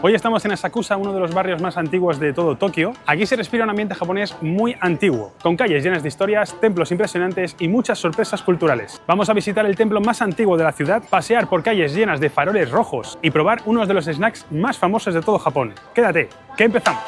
Hoy estamos en Asakusa, uno de los barrios más antiguos de todo Tokio. Aquí se respira un ambiente japonés muy antiguo, con calles llenas de historias, templos impresionantes y muchas sorpresas culturales. Vamos a visitar el templo más antiguo de la ciudad, pasear por calles llenas de faroles rojos y probar uno de los snacks más famosos de todo Japón. Quédate, que empezamos.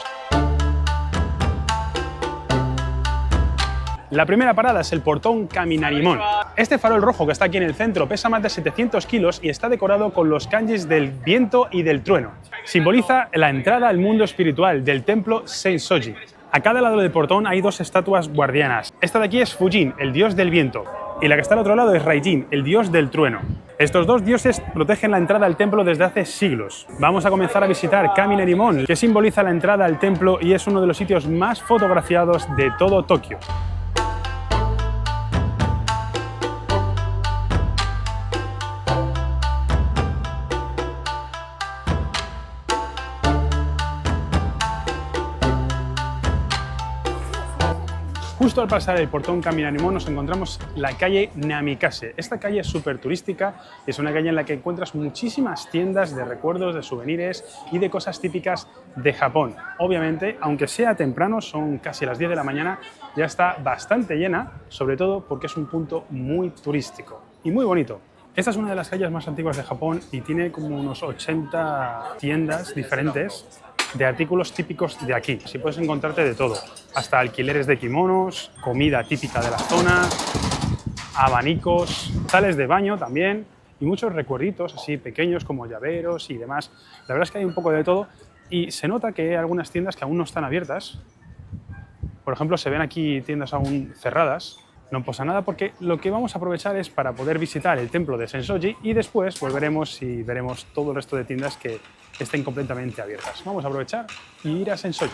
La primera parada es el portón Kaminarimon. Este farol rojo que está aquí en el centro pesa más de 700 kilos y está decorado con los kanjis del viento y del trueno. Simboliza la entrada al mundo espiritual del templo Sensoji. A cada lado del portón hay dos estatuas guardianas. Esta de aquí es Fujin, el dios del viento, y la que está al otro lado es Raijin, el dios del trueno. Estos dos dioses protegen la entrada al templo desde hace siglos. Vamos a comenzar a visitar Kaminarimon, que simboliza la entrada al templo y es uno de los sitios más fotografiados de todo Tokio. Justo al pasar el portón Kaminarimon nos encontramos la calle Namikaze. Esta calle es súper turística y es una calle en la que encuentras muchísimas tiendas de recuerdos, de souvenirs y de cosas típicas de Japón. Obviamente, aunque sea temprano, son casi las 10 de la mañana, ya está bastante llena, sobre todo porque es un punto muy turístico y muy bonito. Esta es una de las calles más antiguas de Japón y tiene como unos 80 tiendas diferentes de artículos típicos de aquí. Así puedes encontrarte de todo, hasta alquileres de kimonos, comida típica de la zona, abanicos, sales de baño también y muchos recuerditos así pequeños como llaveros y demás. La verdad es que hay un poco de todo y se nota que hay algunas tiendas que aún no están abiertas. Por ejemplo, se ven aquí tiendas aún cerradas. No pasa nada porque lo que vamos a aprovechar es para poder visitar el templo de Sensoji y después volveremos y veremos todo el resto de tiendas que estén completamente abiertas. Vamos a aprovechar y ir a Sensoji.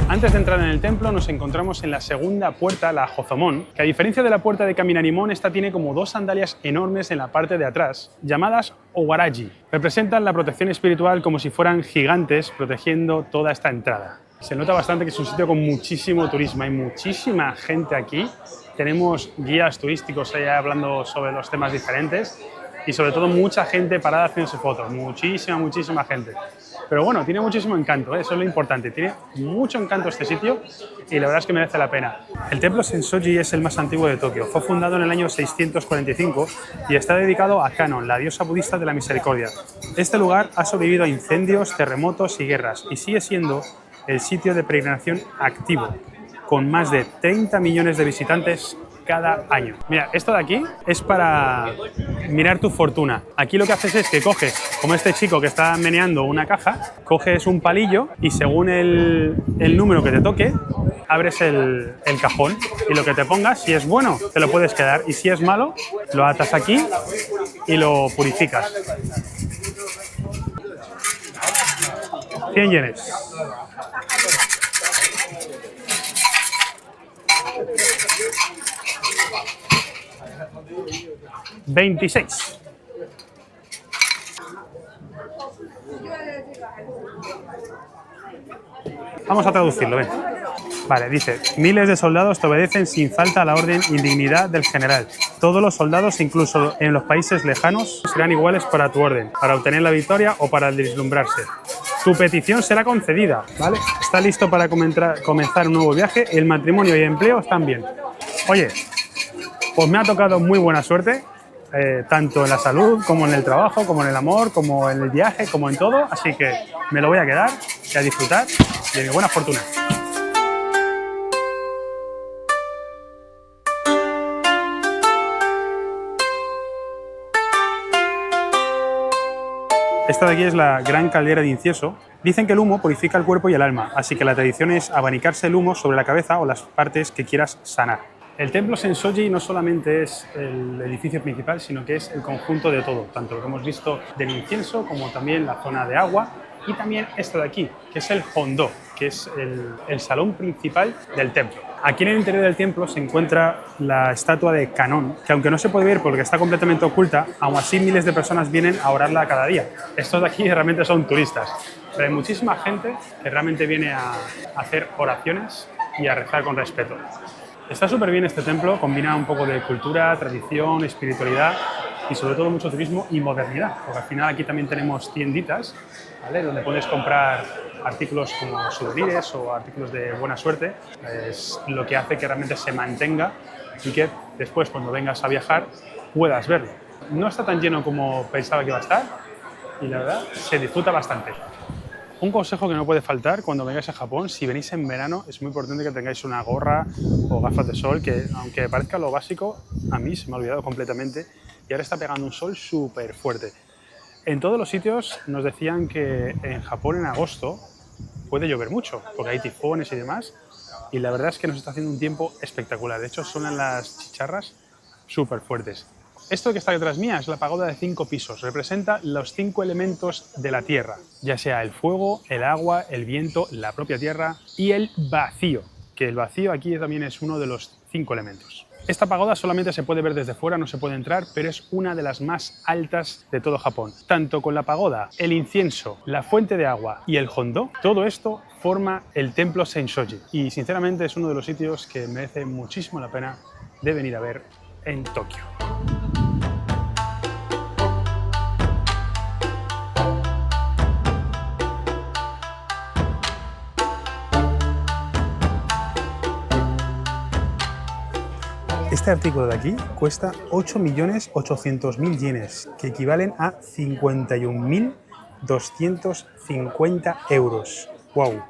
Antes de entrar en el templo nos encontramos en la segunda puerta, la Hozomon, que a diferencia de la puerta de Kaminarimon, esta tiene como dos sandalias enormes en la parte de atrás, llamadas Owaraji. Representan la protección espiritual como si fueran gigantes protegiendo toda esta entrada. Se nota bastante que es un sitio con muchísimo turismo, hay muchísima gente aquí. Tenemos guías turísticos ahí hablando sobre los temas diferentes y sobre todo mucha gente parada haciéndose fotos, muchísima gente. Pero bueno, tiene muchísimo encanto, eso es lo importante, tiene mucho encanto este sitio y la verdad es que merece la pena. El templo Sensoji es el más antiguo de Tokio, fue fundado en el año 645 y está dedicado a Kannon, la diosa budista de la misericordia. Este lugar ha sobrevivido a incendios, terremotos y guerras y sigue siendo el sitio de peregrinación activo, con más de 30 millones de visitantes cada año. Mira, esto de aquí es para mirar tu fortuna. Aquí lo que haces es que coges, como este chico que está meneando una caja, coges un palillo y según el número que te toque, abres el cajón y lo que te pongas, si es bueno, te lo puedes quedar y si es malo, lo atas aquí y lo purificas. 100 yenes. 26. Vamos a traducirlo, ven. Vale, dice, miles de soldados te obedecen sin falta a la orden y dignidad del general. Todos los soldados, incluso en los países lejanos, serán iguales para tu orden, para obtener la victoria o para deslumbrarse. Tu petición será concedida, ¿vale? Está listo para comenzar un nuevo viaje. El matrimonio y el empleo están bien. Oye, pues me ha tocado muy buena suerte, tanto en la salud, como en el trabajo, como en el amor, como en el viaje, como en todo. Así que me lo voy a quedar y a disfrutar de mi buena fortuna. Esta de aquí es la gran caldera de incienso. Dicen que el humo purifica el cuerpo y el alma, así que la tradición es abanicarse el humo sobre la cabeza o las partes que quieras sanar. El templo Sensoji no solamente es el edificio principal, sino que es el conjunto de todo, tanto lo que hemos visto del incienso como también la zona de agua y también esto de aquí, que es el Hondo, que es el salón principal del templo. Aquí en el interior del templo se encuentra la estatua de Kannon, que aunque no se puede ver porque está completamente oculta, aún así miles de personas vienen a orarla cada día. Estos de aquí realmente son turistas, pero hay muchísima gente que realmente viene a hacer oraciones y a rezar con respeto. Está súper bien este templo, combina un poco de cultura, tradición, espiritualidad y sobre todo mucho turismo y modernidad, porque al final aquí también tenemos tienditas, ¿vale?, donde puedes comprar artículos como souvenirs o artículos de buena suerte. Es lo que hace que realmente se mantenga y que después, cuando vengas a viajar, puedas verlo. No está tan lleno como pensaba que iba a estar y la verdad se disfruta bastante. Un consejo que no puede faltar cuando vengáis a Japón, si venís en verano, es muy importante que tengáis una gorra o gafas de sol, que aunque parezca lo básico, a mí se me ha olvidado completamente y ahora está pegando un sol súper fuerte. En todos los sitios nos decían que en Japón en agosto puede llover mucho, porque hay tifones y demás, y la verdad es que nos está haciendo un tiempo espectacular. De hecho, suenan las chicharras súper fuertes. Esto que está detrás mía es la pagoda de 5 pisos. Representa los 5 elementos de la tierra, ya sea el fuego, el agua, el viento, la propia tierra y el vacío, que el vacío aquí también es uno de los 5 elementos. Esta pagoda solamente se puede ver desde fuera, no se puede entrar, pero es una de las más altas de todo Japón. Tanto con la pagoda, el incienso, la fuente de agua y el Hondo, todo esto forma el templo Sensoji. Y sinceramente es uno de los sitios que merece muchísimo la pena de venir a ver en Tokio. Este artículo de aquí cuesta 8.800.000 yenes, que equivalen a 51.250 euros. ¡Wow!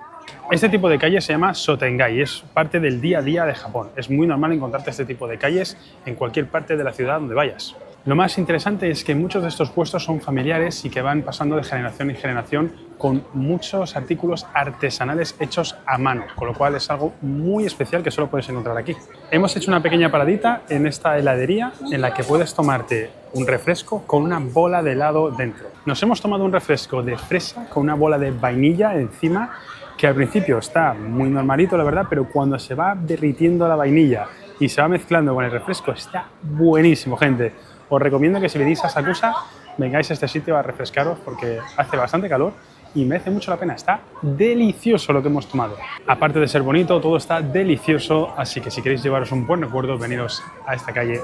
Este tipo de calle se llama Sotengai, es parte del día a día de Japón. Es muy normal encontrarte este tipo de calles en cualquier parte de la ciudad donde vayas. Lo más interesante es que muchos de estos puestos son familiares y que van pasando de generación en generación con muchos artículos artesanales hechos a mano, con lo cual es algo muy especial que solo puedes encontrar aquí. Hemos hecho una pequeña paradita en esta heladería en la que puedes tomarte un refresco con una bola de helado dentro. Nos hemos tomado un refresco de fresa con una bola de vainilla encima, que al principio está muy normalito, la verdad, pero cuando se va derritiendo la vainilla y se va mezclando con el refresco, está buenísimo, gente. Os recomiendo que si venís a Asakusa, vengáis a este sitio a refrescaros porque hace bastante calor y merece mucho la pena. Está delicioso lo que hemos tomado. Aparte de ser bonito, todo está delicioso, así que si queréis llevaros un buen recuerdo, veniros a esta calle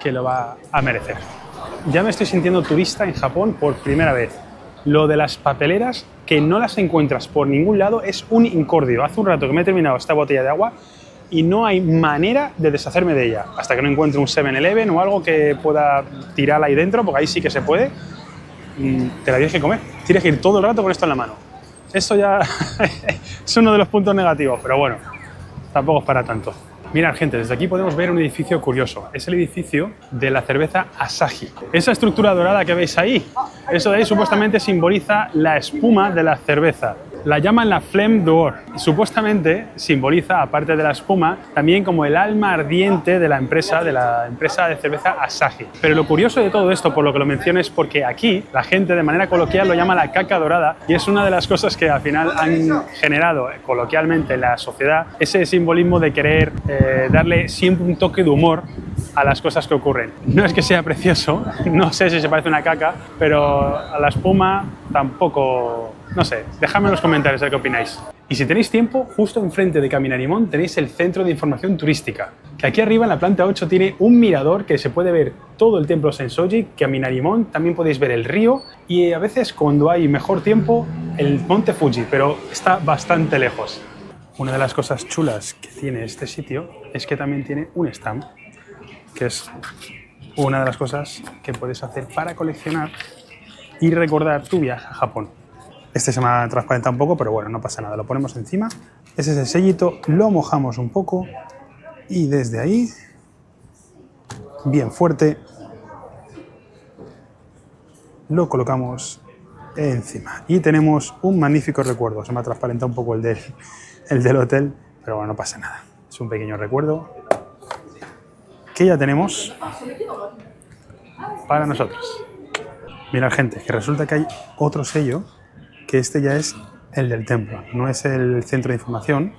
que lo va a merecer. Ya me estoy sintiendo turista en Japón por primera vez. Lo de las papeleras, que no las encuentras por ningún lado, es un incordio. Hace un rato que me he terminado esta botella de agua y no hay manera de deshacerme de ella, hasta que no encuentre un 7-Eleven o algo que pueda tirarla ahí dentro, porque ahí sí que se puede. Te la tienes que comer, tienes que ir todo el rato con esto en la mano. Esto ya es uno de los puntos negativos, pero bueno, tampoco es para tanto. Mirad, gente, desde aquí podemos ver un edificio curioso. Es el edificio de la cerveza Asahi. Esa estructura dorada que veis ahí, eso de ahí supuestamente simboliza la espuma de la cerveza. La llaman la Flame d'Or. Supuestamente simboliza, aparte de la espuma, también como el alma ardiente de la empresa de cerveza Asahi. Pero lo curioso de todo esto, por lo que lo menciono, es porque aquí la gente de manera coloquial lo llama la caca dorada y es una de las cosas que al final han generado coloquialmente en la sociedad ese simbolismo de querer darle siempre un toque de humor a las cosas que ocurren. No es que sea precioso, no sé si se parece a una caca, pero a la espuma tampoco. No sé, dejadme en los comentarios a ver qué opináis. Y si tenéis tiempo, justo enfrente de Kaminarimon tenéis el Centro de Información Turística, que aquí arriba en la planta 8 tiene un mirador que se puede ver todo el templo Sensoji, Kaminarimon, también podéis ver el río y a veces cuando hay mejor tiempo el monte Fuji, pero está bastante lejos. Una de las cosas chulas que tiene este sitio es que también tiene un stand, que es una de las cosas que puedes hacer para coleccionar y recordar tu viaje a Japón. Este se me ha transparentado un poco, pero bueno, no pasa nada. Lo ponemos encima. Ese es el sellito, lo mojamos un poco y desde ahí, bien fuerte, lo colocamos encima. Y tenemos un magnífico recuerdo. Se me ha transparentado un poco el del hotel, pero bueno, no pasa nada. Es un pequeño recuerdo que ya tenemos para nosotros. Mirad, gente, que resulta que hay otro sello, que este ya es el del templo, no es el centro de información,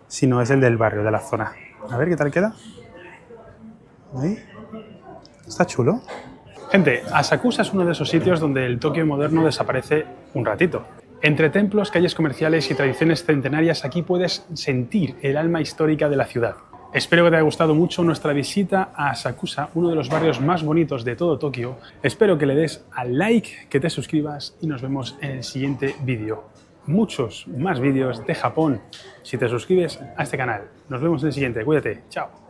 sino es el del barrio, de la zona. A ver qué tal queda. Ahí. Está chulo. Gente, Asakusa es uno de esos sitios donde el Tokio moderno desaparece un ratito. Entre templos, calles comerciales y tradiciones centenarias, aquí puedes sentir el alma histórica de la ciudad. Espero que te haya gustado mucho nuestra visita a Asakusa, uno de los barrios más bonitos de todo Tokio. Espero que le des al like, que te suscribas y nos vemos en el siguiente vídeo. Muchos más vídeos de Japón si te suscribes a este canal. Nos vemos en el siguiente. Cuídate. Chao.